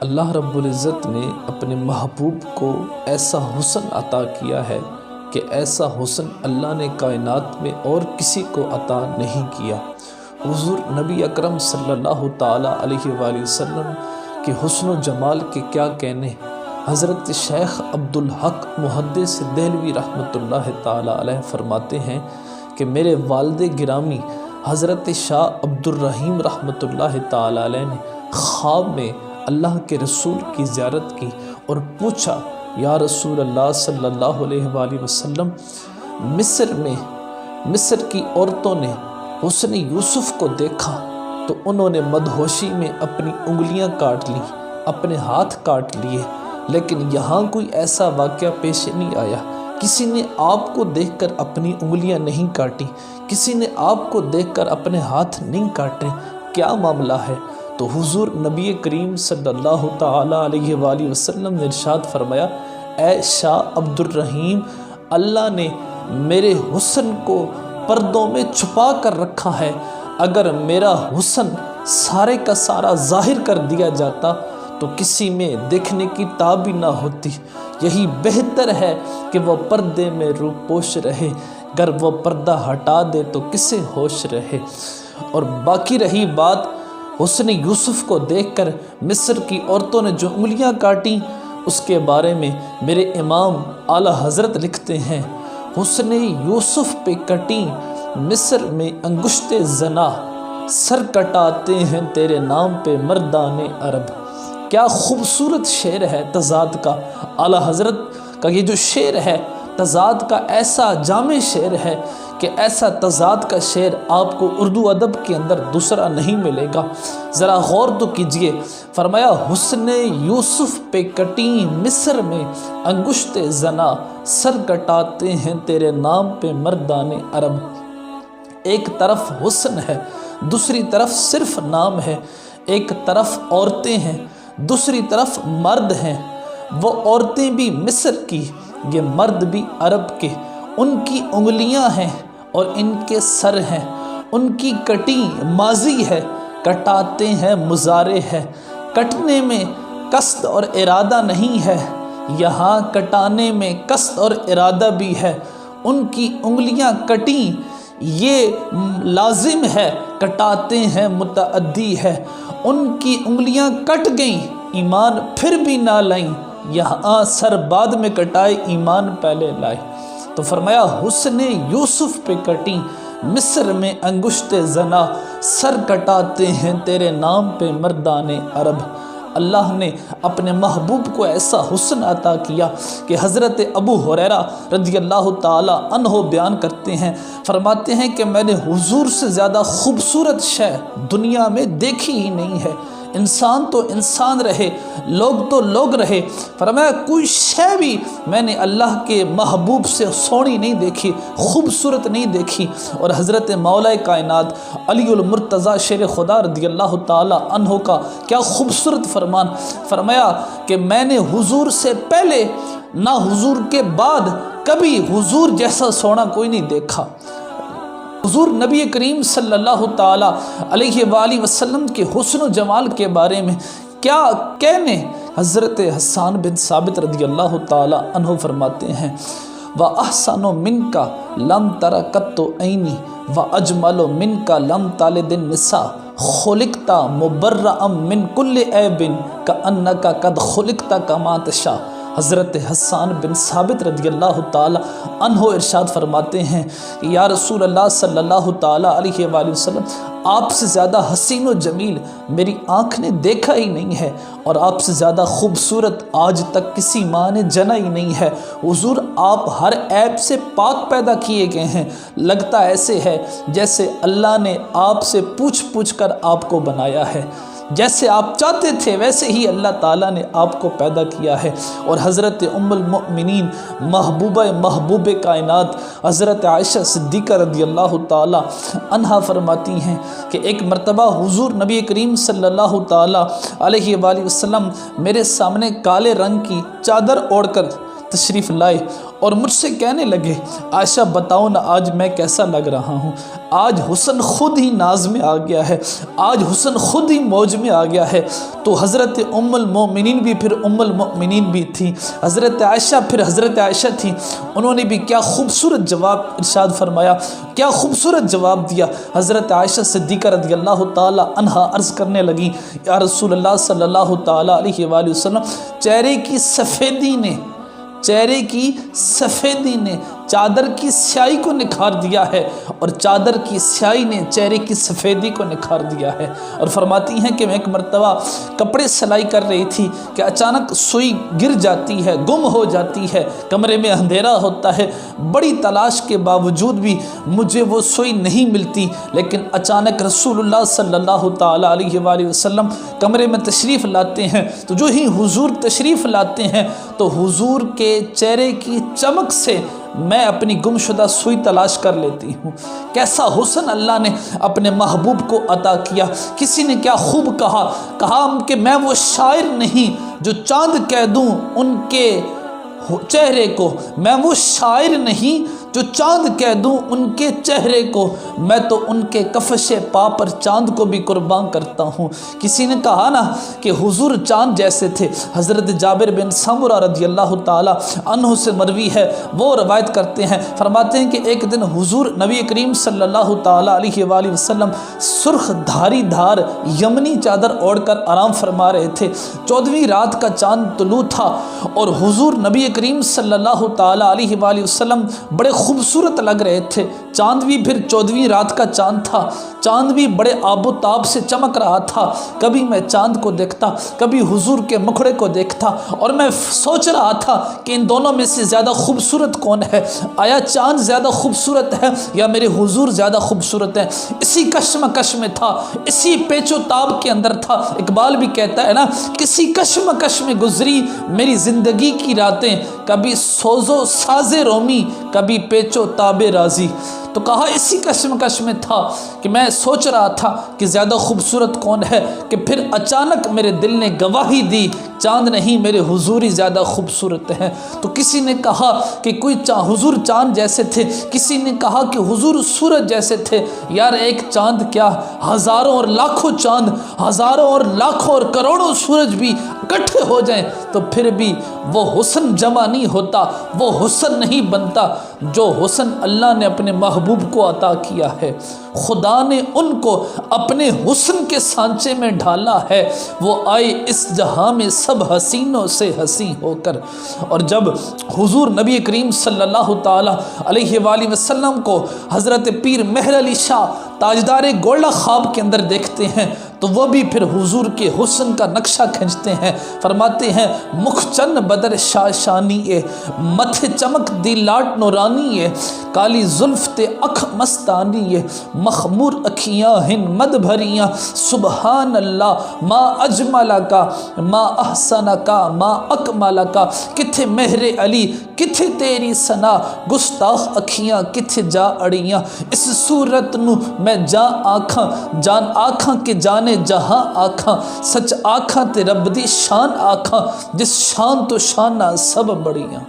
اللہ رب العزت نے اپنے محبوب کو ایسا حسن عطا کیا ہے کہ ایسا حسن اللہ نے کائنات میں اور کسی کو عطا نہیں کیا۔ حضور نبی اکرم صلی اللہ تعالیٰ علیہ وآلہ وسلم کے حسن و جمال کے کیا کہنے۔ حضرت شیخ عبدالحق محدث دہلوی رحمۃ اللہ تعالیٰ علیہ فرماتے ہیں کہ میرے والد گرامی حضرت شاہ عبدالرحیم رحمۃ اللہ تعالیٰ علیہ نے خواب میں اللہ کے رسول کی زیارت کی اور پوچھا، یا رسول اللہ صلی اللہ علیہ وآلہ وسلم، مصر کی عورتوں نے حسن یوسف کو دیکھا تو انہوں نے مدہوشی میں اپنی انگلیاں کاٹ لیں، اپنے ہاتھ کاٹ لیے، لیکن یہاں کوئی ایسا واقعہ پیش نہیں آیا۔ کسی نے آپ کو دیکھ کر اپنی انگلیاں نہیں کاٹی، کسی نے آپ کو دیکھ کر اپنے ہاتھ نہیں کاٹے، کیا معاملہ ہے؟ تو حضور نبی کریم صلی اللہ تعالیٰ علیہ وآلہ وسلم نے ارشاد فرمایا، اے شاہ عبدالرحیم، اللہ نے میرے حسن کو پردوں میں چھپا کر رکھا ہے۔ اگر میرا حسن سارے کا سارا ظاہر کر دیا جاتا تو کسی میں دیکھنے کی تاب نہ ہوتی۔ یہی بہتر ہے کہ وہ پردے میں روپوش رہے، اگر وہ پردہ ہٹا دے تو کسے ہوش رہے۔ اور باقی رہی بات حسن یوسف کو دیکھ کر مصر کی عورتوں نے جو انگلیاں کاٹیں، اس کے بارے میں میرے امام اعلیٰ حضرت لکھتے ہیں، حسن یوسف پہ کٹیں مصر میں انگشت زنا، سر کٹاتے ہیں تیرے نام پہ مردان عرب۔ کیا خوبصورت شعر ہے تضاد کا۔ اعلیٰ حضرت کا یہ جو شعر ہے تضاد کا، ایسا جامع شعر ہے کہ ایسا تضاد کا شعر آپ کو اردو ادب کے اندر دوسرا نہیں ملے گا۔ ذرا غور تو کیجئے، فرمایا حسن یوسف پہ کٹیں مصر میں انگشت زنا، سر کٹاتے ہیں تیرے نام پہ مردان عرب۔ ایک طرف حسن ہے، دوسری طرف صرف نام ہے، ایک طرف عورتیں ہیں، دوسری طرف مرد ہیں۔ وہ عورتیں بھی مصر کی، یہ مرد بھی عرب کے، ان کی انگلیاں ہیں اور ان کے سر ہیں، ان کی کٹی ماضی ہے، کٹاتے ہیں مضارع ہے۔ کٹنے میں قصد اور ارادہ نہیں ہے، یہاں کٹانے میں قصد اور ارادہ بھی ہے۔ ان کی انگلیاں کٹیں یہ لازم ہے، کٹاتے ہیں متعدی ہے۔ ان کی انگلیاں کٹ گئیں، ایمان پھر بھی نہ لائیں، یہاں سر بعد میں کٹائے ایمان پہلے لائے۔ تو فرمایا حسن یوسف پہ کٹیں مصر میں انگشت زنا، سر کٹاتے ہیں تیرے نام پہ مردان عرب۔ اللہ نے اپنے محبوب کو ایسا حسن عطا کیا کہ حضرت ابو ہریرہ رضی اللہ تعالیٰ عنہ بیان کرتے ہیں، فرماتے ہیں کہ میں نے حضور سے زیادہ خوبصورت شے دنیا میں دیکھی ہی نہیں ہے۔ انسان تو انسان رہے، لوگ تو لوگ رہے، فرمایا کوئی شے بھی میں نے اللہ کے محبوب سے سونی نہیں دیکھی، خوبصورت نہیں دیکھی۔ اور حضرت مولا کائنات علی المرتضیٰ شیر خدا رضی اللہ تعالی عنہ کا کیا خوبصورت فرمان، فرمایا کہ میں نے حضور سے پہلے نہ حضور کے بعد کبھی حضور جیسا سونا کوئی نہیں دیکھا۔ حضور نبی کریم صلی اللہ تعالیٰ علیہ وآلہ وسلم کے حسن و جمال کے بارے میں کیا کہنے۔ حضرت حسان بن ثابت رضی اللہ تعالیٰ عنہ فرماتے ہیں، وَأَحْسَنُ مِنْكَ لَمْ تَرَ قَطُّ عَيْنِي وَأَجْمَلُ مِنْكَ لَمْ تَلِدِ النِّسَاءُ خُلِقْتَ مُبَرَّأً مِنْ كُلِّ عَيْبٍ كَأَنَّكَ قَدْ خُلِقْتَ كَمَا تَشَاءُ۔ حضرت حسان بن ثابت رضی اللہ تعالی عنہ ارشاد فرماتے ہیں کہ یا رسول اللہ صلی اللہ تعالی علیہ وآلہ وسلم، آپ سے زیادہ حسین و جمیل میری آنکھ نے دیکھا ہی نہیں ہے، اور آپ سے زیادہ خوبصورت آج تک کسی ماں نے جنا ہی نہیں ہے۔ حضور آپ ہر عیب سے پاک پیدا کیے گئے ہیں، لگتا ایسے ہے جیسے اللہ نے آپ سے پوچھ پوچھ کر آپ کو بنایا ہے، جیسے آپ چاہتے تھے ویسے ہی اللہ تعالیٰ نے آپ کو پیدا کیا ہے۔ اور حضرت ام المؤمنین محبوب کائنات حضرت عائشہ صدیقہ رضی اللہ تعالیٰ عنہا فرماتی ہیں کہ ایک مرتبہ حضور نبی کریم صلی اللہ تعالیٰ علیہ وآلہ وسلم میرے سامنے کالے رنگ کی چادر اوڑھ کر تشریف لائے اور مجھ سے کہنے لگے عائشہ بتاؤ نا آج میں کیسا لگ رہا ہوں، آج حسن خود ہی ناز میں آ گیا ہے، آج حسن خود ہی موج میں آ گیا ہے۔ تو حضرت ام المؤمنین بھی پھر ام المؤمنین بھی تھی، حضرت عائشہ پھر حضرت عائشہ تھی، انہوں نے بھی کیا خوبصورت جواب ارشاد فرمایا، کیا خوبصورت جواب دیا۔ حضرت عائشہ صدیقہ رضی اللہ تعالی عنہا عرض کرنے لگی یا رسول اللہ صلی اللہ تعالی علیہ وآلہ وسلم، چہرے کی سفیدی نے چادر کی سیاہی کو نکھار دیا ہے اور چادر کی سیاہی نے چہرے کی سفیدی کو نکھار دیا ہے۔ اور فرماتی ہیں کہ میں ایک مرتبہ کپڑے سلائی کر رہی تھی کہ اچانک سوئی گر جاتی ہے، گم ہو جاتی ہے، کمرے میں اندھیرا ہوتا ہے، بڑی تلاش کے باوجود بھی مجھے وہ سوئی نہیں ملتی، لیکن اچانک رسول اللہ صلی اللہ تعالی علیہ وآلہ وسلم کمرے میں تشریف لاتے ہیں، تو جو ہی حضور تشریف لاتے ہیں تو حضور کے چہرے کی چمک سے میں اپنی گمشدہ سوئی تلاش کر لیتی ہوں۔ کیسا حسن اللہ نے اپنے محبوب کو عطا کیا۔ کسی نے کیا خوب کہا کہ میں وہ شاعر نہیں جو چاند کہہ دوں ان کے چہرے کو، میں وہ شاعر نہیں جو چاند کہہ دوں ان کے چہرے کو، میں تو ان کے کفش پا پر چاند کو بھی قربان کرتا ہوں۔ کسی نے کہا نا کہ حضور چاند جیسے تھے، حضرت جابر بن سمرہ رضی اللہ تعالی عنہ سے مروی ہے، وہ روایت کرتے ہیں، فرماتے ہیں کہ ایک دن حضور نبی کریم صلی اللہ تعالی علیہ وآلہ وسلم سرخ دھاری دھار یمنی چادر اوڑھ کر آرام فرما رہے تھے، 14ویں رات کا چاند طلوع تھا اور حضور نبی کریم صلی اللہ تعالی علیہ وآلہ وسلم بڑے خوبصورت لگ رہے تھے۔ چاند بھی پھر 14ویں رات کا چاند تھا، چاند بھی بڑے آب و تاب سے چمک رہا تھا۔ کبھی میں چاند کو دیکھتا، کبھی حضور کے مکھڑے کو دیکھتا اور میں سوچ رہا تھا کہ ان دونوں میں سے زیادہ خوبصورت کون ہے، آیا چاند زیادہ خوبصورت ہے یا میرے حضور زیادہ خوبصورت ہے۔ اسی کشمکش میں تھا، اسی پیچ و تاب کے اندر تھا۔ اقبال بھی کہتا ہے نا، کسی کشمکش میں گزری میری زندگی کی راتیں، کبھی سوز و ساز رومی، کبھی پیچ و تاب راضی۔ تو کہا اسی کشمکش میں تھا کہ میں سوچ رہا تھا کہ زیادہ خوبصورت کون ہے، کہ پھر اچانک میرے دل نے گواہی دی چاند نہیں میرے حضور ہی زیادہ خوبصورت ہیں۔ تو کسی نے کہا کہ حضور چاند جیسے تھے، کسی نے کہا کہ حضور سورج جیسے تھے۔ یار ایک چاند کیا، ہزاروں اور لاکھوں چاند، ہزاروں اور لاکھوں اور کروڑوں سورج بھی اکٹھے ہو جائیں تو پھر بھی وہ حسن جمع نہیں ہوتا، وہ حسن نہیں بنتا جو حسن اللہ نے اپنے محبوب کو عطا کیا ہے۔ خدا نے ان کو اپنے حسن کے سانچے میں ڈھالا ہے، وہ آئے اس جہاں میں سب حسینوں سے حسین ہو کر۔ اور جب حضور نبی کریم صلی اللہ تعالی علیہ وآلہ وسلم کو حضرت پیر مہر علی شاہ تاجدار گولڈا خواب کے اندر دیکھتے ہیں تو وہ بھی پھر حضور کے حسن کا نقشہ کھینچتے ہیں۔ فرماتے ہیں مکھ چن بدر شاشانی اے، متھے چمک دی لاٹ نورانی اے، کالی زلف تے اکھ مستانی اے، مخمور اکھیاں ہن مد بھریاں، سبحان اللہ ما اجمل کا ما احسن کا ما اکمل کا، کتھے مہر علی کتھے تیری سنا، گستاخ اکھیاں کتھے جا اڑیاں، اس صورت نو میں جان آکھاں کہ جانے جہاں آکھاں، سچ آکھاں تے رب دی شان آکھاں، جس شان تو شانہ سب بڑیاں۔